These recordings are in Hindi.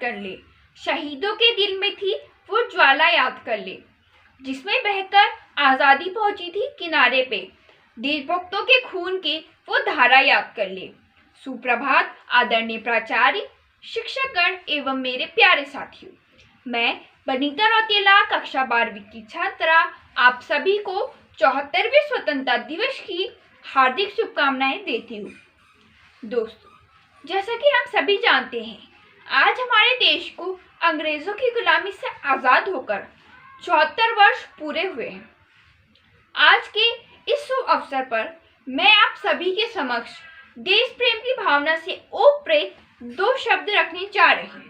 कर ले, शहीदों के दिल में थी वो ज्वाला याद कर ले, जिसमें बहकर आज़ादी पहुंची थी किनारे पे, देशभक्तों के खून के वो धारा याद कर ले। सुप्रभात आदरणीय प्राचार्य, शिक्षकगण एवं मेरे प्यारे साथियों, मैं बनीता रौतेला कक्षा 12वीं की छात्रा आप सभी को 74वें स्वतंत्रता दिवस की हार्दिक शुभकामनाएं देती हूँ। दोस्तों, जैसा कि हम सभी जानते हैं, आज हमारे देश को अंग्रेजों की गुलामी से आज़ाद होकर 74 वर्ष पूरे हुए हैं। आज के इस शुभ अवसर पर मैं आप सभी के समक्ष देश प्रेम की भावना से ओतप्रोत 2 शब्द रखने जा रही हूँ।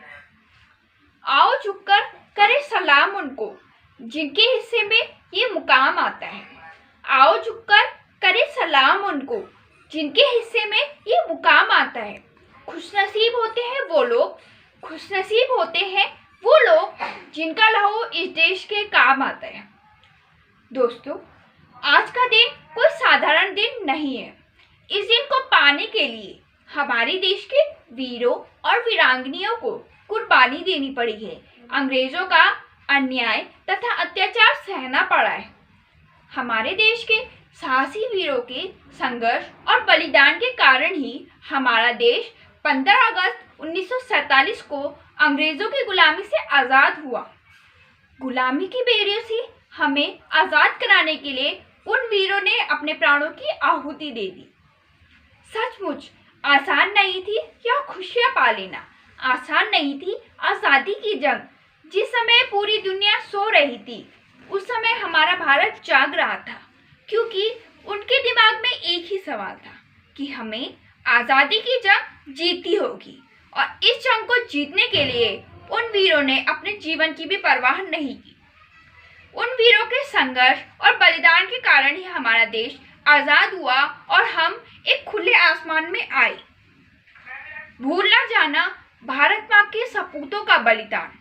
आओ झुककर करें सलाम उनको जिनके हिस्से में ये मुकाम आता है। आओ झुककर करें सलाम उनको जिनके हिस्से में ये मुकाम आता है। खुशनसीब होते हैं वो लोग, खुशनसीब होते हैं वो लोग जिनका लहू इस देश के काम आता है। दोस्तों, आज का दिन कोई साधारण दिन नहीं है। इस दिन को पाने के लिए हमारे देश के वीरों और वीरांगनियों को कुर्बानी देनी पड़ी है। अंग्रेजों का अन्याय तथा अत्याचार सहना पड़ा है। हमारे देश के साहसी वीरों के संघर्ष और बलिदान के कारण ही हमारा देश 15 अगस्त 1947 को अंग्रेजों की गुलामी से आज़ाद हुआ। गुलामी की बेड़ियों से हमें आज़ाद कराने के लिए उन वीरों ने अपने प्राणों की आहुति दे दी। सचमुच आसान नहीं थी यह खुशियां पा लेना, आसान नहीं थी आज़ादी की जंग। जिस समय पूरी दुनिया सो रही थी, उस समय हमारा भारत जाग रहा था, क्योंकि उनके दिमाग में एक ही सवाल था कि हमें आज़ादी की जंग जीती होगी। और इस जंग को जीतने के लिए उन वीरों ने अपने जीवन की भी परवाह नहीं की। उन वीरों के संघर्ष और बलिदान के कारण ही हमारा देश आज़ाद हुआ और हम एक खुले आसमान में आए। भूल ना जाना भारत माँ के सपूतों का बलिदान,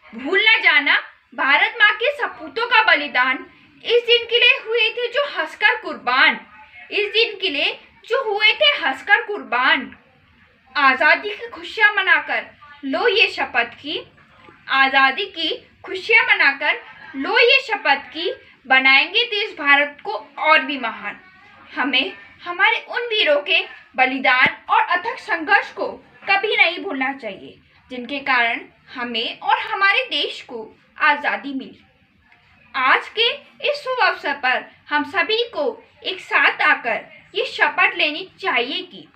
भूल ना जाना भारत माँ के सपूतों का बलिदान। इस दिन के लिए हुए थे जो हंसकर कुर्बान, इस दिन के लिए जो हुए थे हंसकर कुर्बान। आज़ादी की खुशियाँ मनाकर लो ये शपथ की, आज़ादी की खुशियाँ मनाकर लो ये शपथ की, बनाएंगे देश भारत को और भी महान। हमें हमारे उन वीरों के बलिदान और अथक संघर्ष को कभी नहीं भूलना चाहिए, जिनके कारण हमें और हमारे देश को आज़ादी मिली। आज के इस शुभ अवसर पर हम सभी को एक साथ आकर ये शपथ लेनी चाहिए कि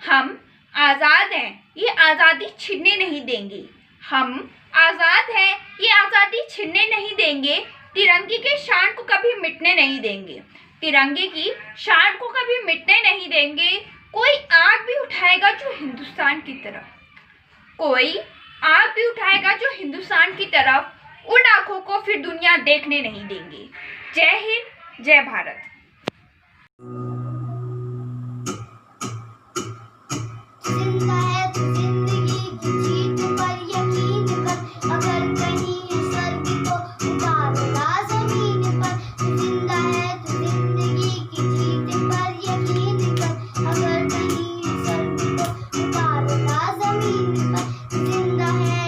हम आज़ाद हैं, ये आज़ादी छीनने नहीं देंगे। हम आज़ाद हैं, ये आज़ादी छीनने नहीं देंगे। तिरंगे के शान को कभी मिटने नहीं देंगे, तिरंगे की शान को कभी मिटने नहीं देंगे। कोई आग भी उठाएगा जो हिंदुस्तान की तरफ, कोई आग भी उठाएगा जो हिंदुस्तान की तरफ, उन आंखों को फिर दुनिया देखने नहीं देंगे। जय हिंद, जय भारत। जिंदा है तो जिंदगी की जीत पर यकीन कर, अगर कहीं है स्वर्ग तो उतारना जमीन पर। जिंदा है तो जिंदगी की जीत पर यकीन कर, अगर कहीं है स्वर्ग तो उतारना जमीन पर। जिंदा है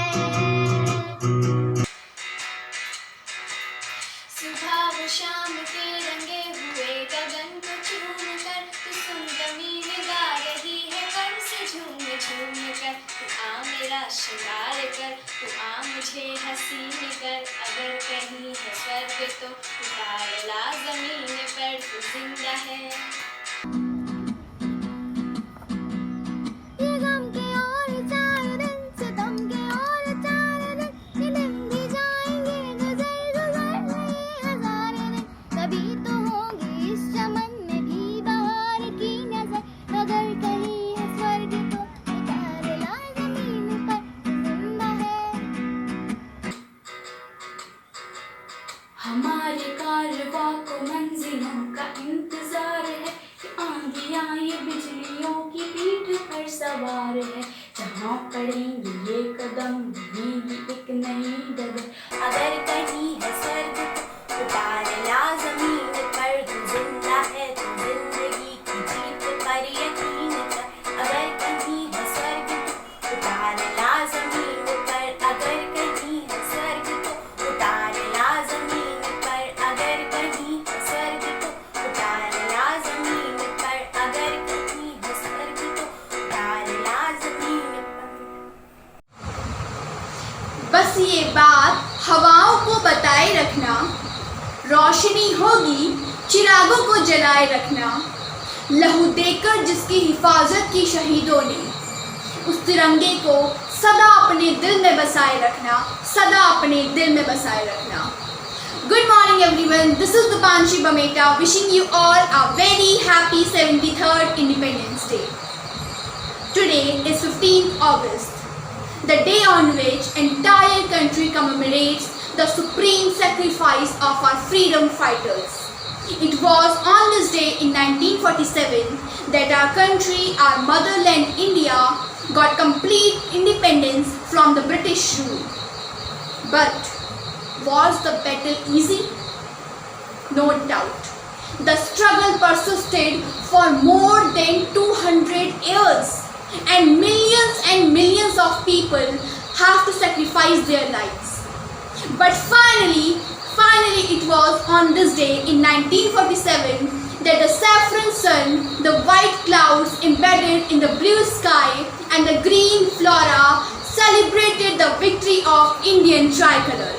सुबह व शाम के रंगे हुए गगन को चूम कर, तू सुन जमीन गा रही है कर से झूम झूम कर। तू आ मेरा श्रृंगार कर, तू आ मुझे हसीन कर, अगर कहीं है स्वर्ग तो उतार ला जमीन पर। तू जिंदा है ये गम के और 4 दिन, सितम के और 4 दिन, ये दिन भी जाएंगे गुजर गुजर ये 1000 दिन। कभी तो होंगे इस चमन में भी बहार की नजर, अगर कहीं है स्वर्ग तो उतार ला जमीन पर। जिंदा है हमारे कारवां को मंजिलों का इंतजार है, कि आंधियां ये बिजलियों की पीठ पर सवार है। जहाँ पड़ेंगे ये कदम बनेगी एक नई डगर, अगर कहीं है स्वर्ग तो उतार ला जमीन पर। तू जिंदा है तो जिंदगी की जीत पर यकीन कर, अगर कहीं है स्वर्ग तो उतार ला जमीन पर। हवाओं को बताए रखना, रोशनी होगी चिरागों को जलाए रखना। लहू देकर जिसकी हिफाजत की शहीदों ने, उस तिरंगे को सदा अपने दिल में बसाए रखना, सदा अपने दिल में बसाए रखना। Good morning everyone, this is Dipanshi Bameta wishing you all a very happy 73rd Independence Day. Today is 15th August, the day on which entire country commemorates the supreme sacrifice of our freedom fighters. It was on this day in 1947 that our country, our motherland India, got complete independence from the British rule. But was the battle easy? No doubt. The struggle persisted for more than 200 years, and millions of people have to sacrifice their lives. But finally it was on this day in 1947 that the saffron sun, the white clouds embedded in the blue sky, and the green flora celebrated the victory of Indian tricolor.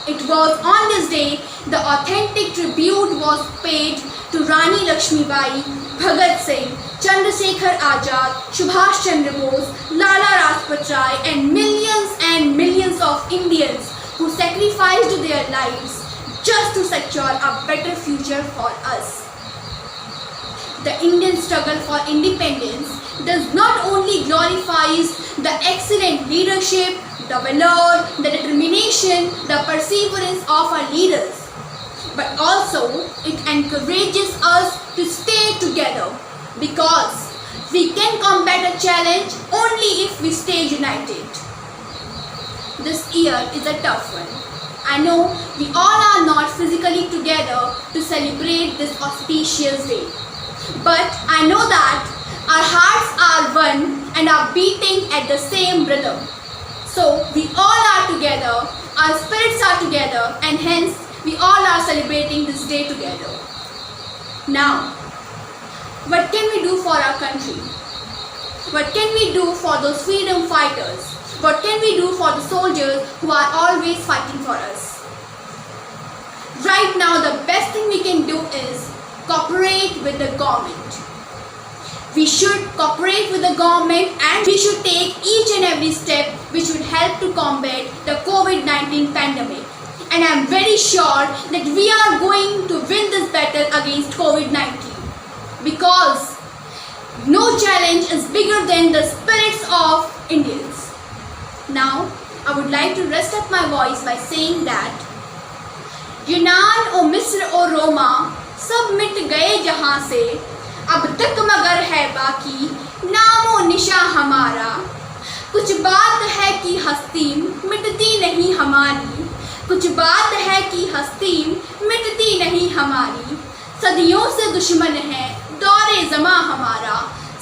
It was on this day the authentic tribute was paid to Rani Lakshmibai, Bhagat Singh, Chandrasekhar Azad, Subhash Chandra Bose, Lala Rajpat Rai, and millions of Indians who sacrificed their lives just to secure a better future for us. The Indian struggle for independence does not only glorifies the excellent leadership, the valor, the determination, the perseverance of our leaders, but also it encourages us to stay together, because we can combat a challenge only if we stay united. This year is a tough one. I know we all are not physically together to celebrate this auspicious day, but I know that our hearts are one and are beating at the same rhythm. So we all are together, our spirits are together, and hence we all are celebrating this day together. Now, what can we do for our country? What can we do for those freedom fighters? What can we do for the soldiers who are always fighting for us? Right now, the best thing we can do is cooperate with the government. We should cooperate with the government, and we should take each and every step which would help to combat the COVID-19 pandemic. And I am very sure that we are going to win this battle against COVID-19, because no challenge is bigger than the spirits of Indians. Now, I would like to rest up my voice by saying that यूनान और मिस्र और रोमा सब मिट गए जहाँ से, अब तक मगर है बाकी नामो निशा हमारा। कुछ बात है कि हस्ती मिटती नहीं हमारी, कुछ बात है कि हस्ती मिटती नहीं हमारी। सदियों से दुश्मन है दौरे ज़मां हमारा,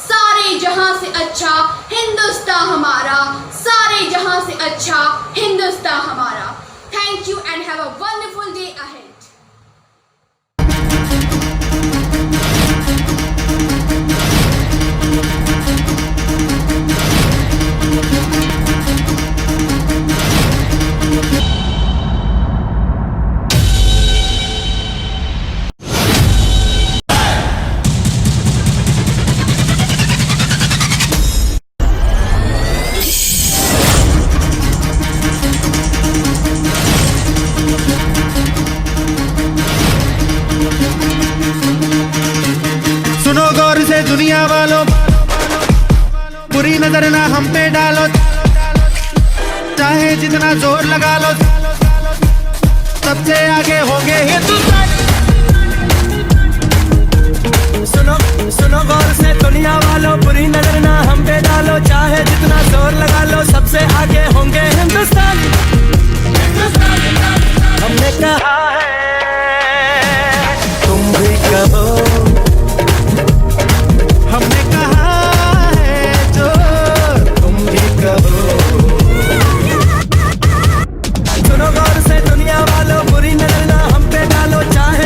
सारे जहां से अच्छा हिंदुस्तान हमारा, सारे जहां से अच्छा हिंदुस्तान हमारा। Thank you and have a wonderful day ahead. दुनिया वालों, बुरी नजर ना हम पे डालो, चाहे जितना जोर लगा लो, सबसे आगे होंगे हिंदुस्तान। सुनो गौर से दुनिया वालों, बुरी नजर ना हम पे डालो, चाहे जितना जोर लगा लो, सबसे आगे होंगे हिंदुस्तान। हमने कहा है तुम भी कहो, हमने कहा है जो तुम भी कहो। सुनो गौर से दुनिया वालों, बुरी नजर ना हम पे डालो, चाहे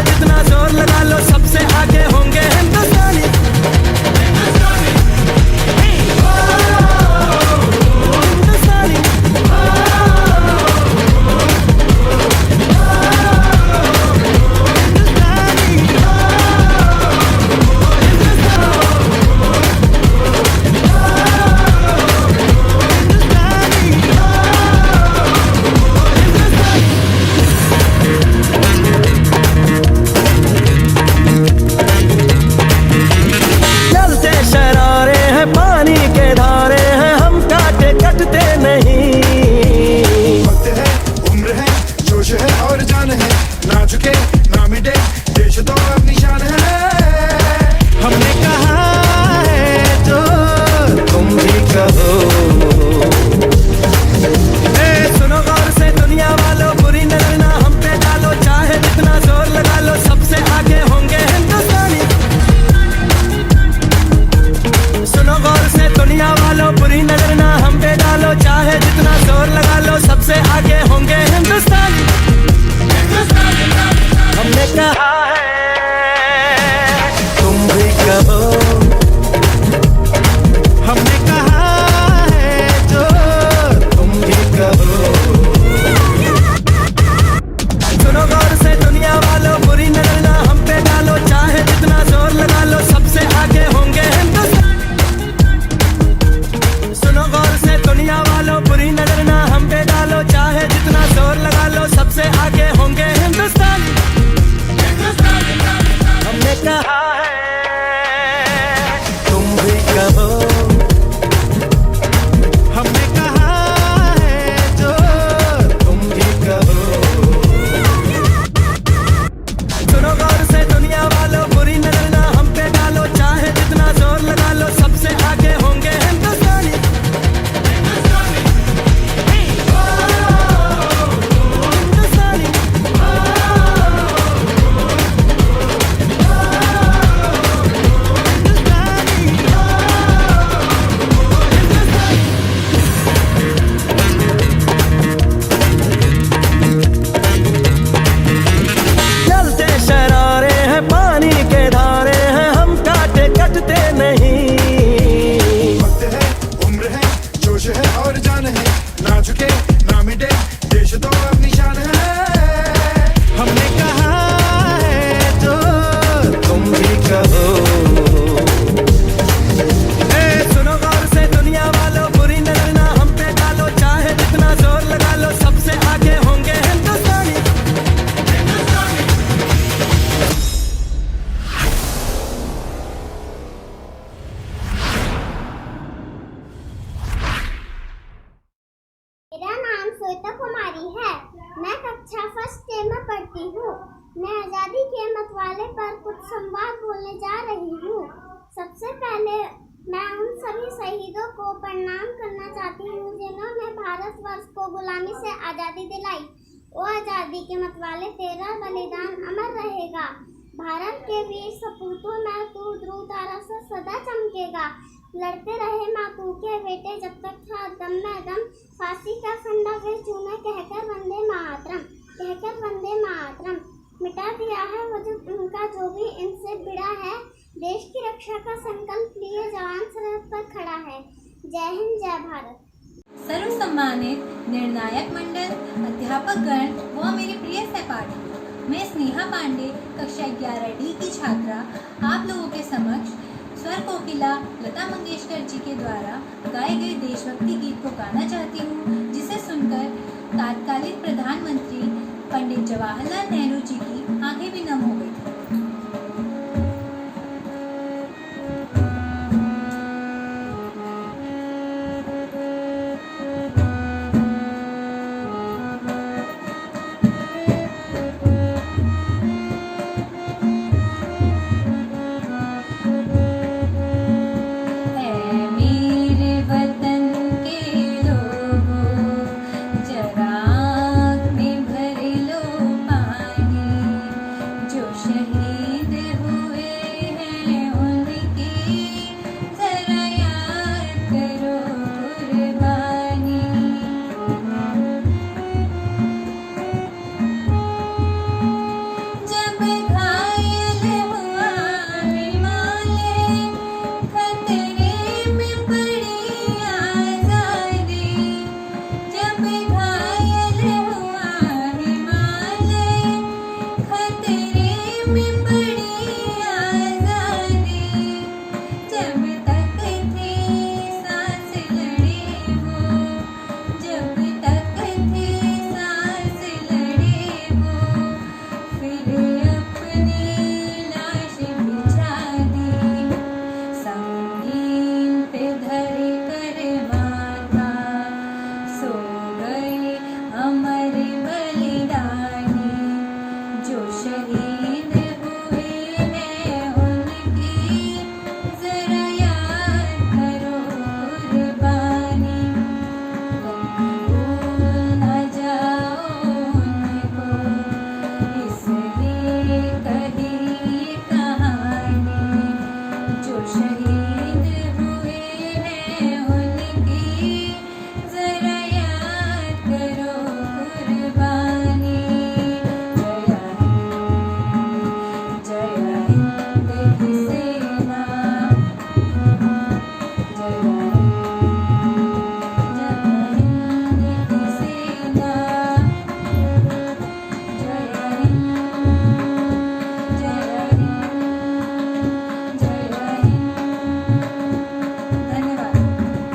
कहा है तुम भी कहो, हमने कहा है जो तुम भी कहो। सुनो गौर से दुनिया वालों, बुरी नजर ना हम पे डालो, चाहे जितना जोर लगा लो, सबसे आगे होंगे हिंदुस्तानी। चलते शरारे हैं, पानी के धारे हैं, हम काटे कटते नहीं। वक्त है, उम्र है, जोश है और जान है, ना झुके ना मिटे, देश तो अब निशान है। हमने कहा है जो तुम भी कहो। ए सुनो गौर से दुनिया वालों, बुरी नजर ना हम पे डालो, चाहे जितना जोर लगा लो, सबसे आगे होंगे हिंदुस्तानी। मेरा नाम श्वेता कुमारी है। मैं कक्षा फर्स्ट ए में पढ़ती हूँ। मैं आज़ादी के मतवाले पर कुछ संवाद बोलने जा रही हूँ। सबसे पहले मैं उन सभी शहीदों को प्रणाम करना चाहती हूँ जिन्होंने भारतवर्ष को गुलामी से आज़ादी दिलाई। वो आज़ादी के मतवाले, तेरा बलिदान अमर रहेगा। भारत के वीर सपूतों में तू ध्रुव तारा से सदा चमकेगा। लड़ते रहे मातू के बेटे जब तक था दम में दम, फांसी का फंदा वे चूमे कहकर वंदे मातरम, कहकर वंदे मातरम। मिटा दिया है वो जो उनका जो भी इनसे भिड़ा है। देश की रक्षा का संकल्प लिए जवान सरहद पर खड़ा है। जय हिंद, जय भारत। सर्व सम्मानित निर्णायक मंडल, अध्यापकगण व मेरे प्रिय सहपाठी, मैं स्नेहा पांडे कक्षा 11D की छात्रा आप लोगों के समक्ष स्वर कोकिला लता मंगेशकर जी के द्वारा गाए गए देशभक्ति गीत को गाना चाहती हूँ, जिसे सुनकर तत्कालीन प्रधानमंत्री पंडित जवाहरलाल नेहरू जी की आंखें भी नम हो